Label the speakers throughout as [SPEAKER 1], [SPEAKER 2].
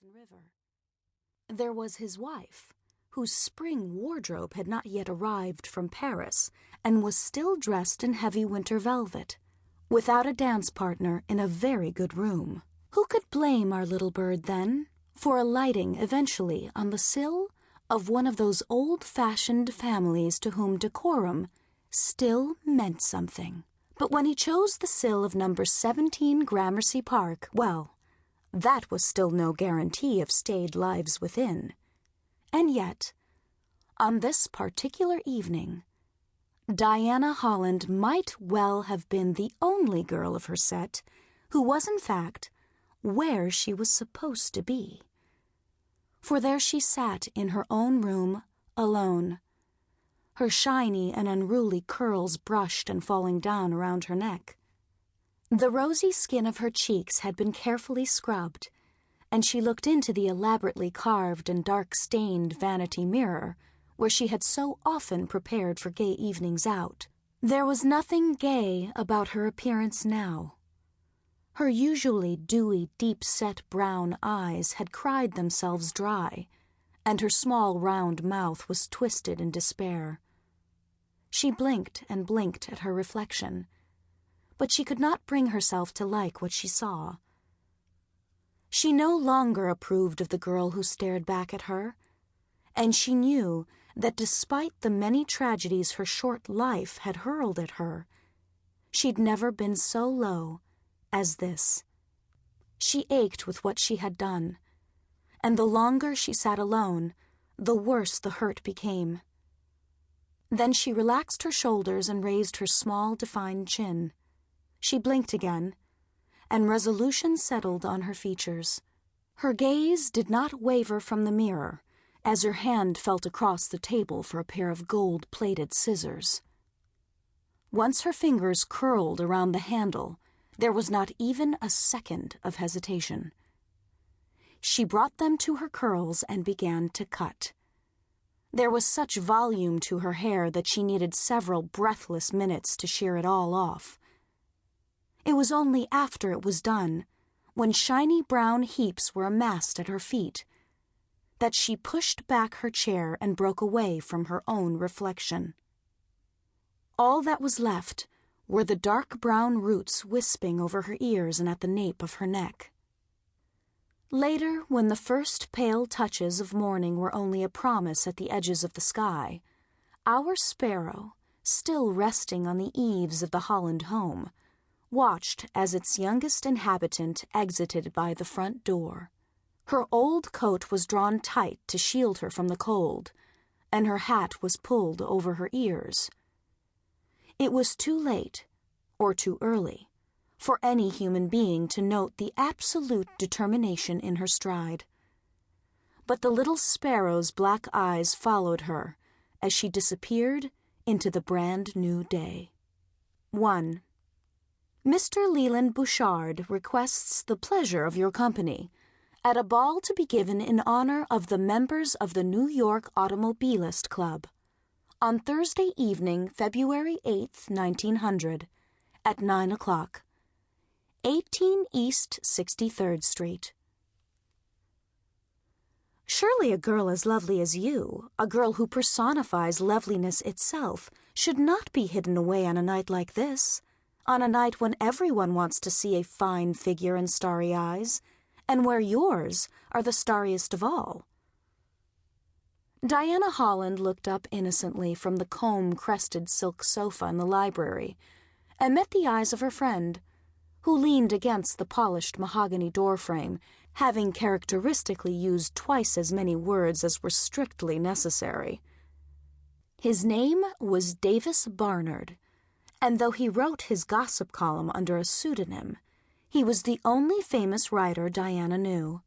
[SPEAKER 1] Hudson River. There was his wife, whose spring wardrobe had not yet arrived from Paris and was still dressed in heavy winter velvet, without a dance partner in a very good room. Who could blame our little bird, then, for alighting eventually on the sill of one of those old-fashioned families to whom decorum still meant something? But when he chose the sill of number 17 Gramercy Park, well, that was still no guarantee of stayed lives within. And yet, on this particular evening, Diana Holland might well have been the only girl of her set who was, in fact, where she was supposed to be. For there she sat in her own room, alone, her shiny and unruly curls brushed and falling down around her neck. The rosy skin of her cheeks had been carefully scrubbed, and she looked into the elaborately carved and dark-stained vanity mirror where she had so often prepared for gay evenings out. There was nothing gay about her appearance now. Her usually dewy, deep-set brown eyes had cried themselves dry, and her small round mouth was twisted in despair. She blinked and blinked at her reflection, but she could not bring herself to like what she saw. She no longer approved of the girl who stared back at her, and she knew that despite the many tragedies her short life had hurled at her, she'd never been so low as this. She ached with what she had done, and the longer she sat alone, the worse the hurt became. Then she relaxed her shoulders and raised her small, defined chin. She blinked again, and resolution settled on her features. Her gaze did not waver from the mirror as her hand felt across the table for a pair of gold-plated scissors. Once her fingers curled around the handle, there was not even a second of hesitation. She brought them to her curls and began to cut. There was such volume to her hair that she needed several breathless minutes to shear it all off. It was only after it was done, when shiny brown heaps were amassed at her feet, that she pushed back her chair and broke away from her own reflection. All that was left were the dark brown roots wisping over her ears and at the nape of her neck. Later, when the first pale touches of morning were only a promise at the edges of the sky, our sparrow, still resting on the eaves of the Holland home, watched as its youngest inhabitant exited by the front door. Her old coat was drawn tight to shield her from the cold, and her hat was pulled over her ears. It was too late, or too early, for any human being to note the absolute determination in her stride. But the little sparrow's black eyes followed her as she disappeared into the brand-new day. 1. Mr. Leland Bouchard requests the pleasure of your company at a ball to be given in honor of the members of the New York Automobilist Club on Thursday evening, February 8th, 1900, at 9 o'clock. 18 East 63rd Street. Surely a girl as lovely as you, a girl who personifies loveliness itself, should not be hidden away on a night like this, on a night when everyone wants to see a fine figure and starry eyes, and where yours are the starriest of all. Diana Holland looked up innocently from the comb-crested silk sofa in the library and met the eyes of her friend, who leaned against the polished mahogany doorframe, having characteristically used twice as many words as were strictly necessary. His name was Davis Barnard, and though he wrote his gossip column under a pseudonym, he was the only famous writer Diana knew.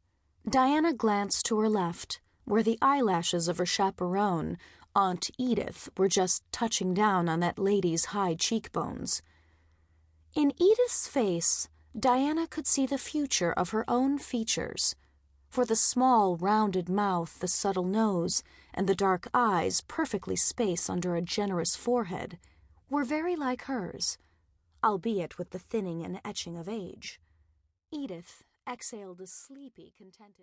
[SPEAKER 1] Diana glanced to her left, where the eyelashes of her chaperone, Aunt Edith, were just touching down on that lady's high cheekbones. In Edith's face, Diana could see the future of her own features, for the small, rounded mouth, the subtle nose, and the dark eyes, perfectly spaced under a generous forehead, were very like hers, albeit with the thinning and etching of age. Edith exhaled a sleepy, contented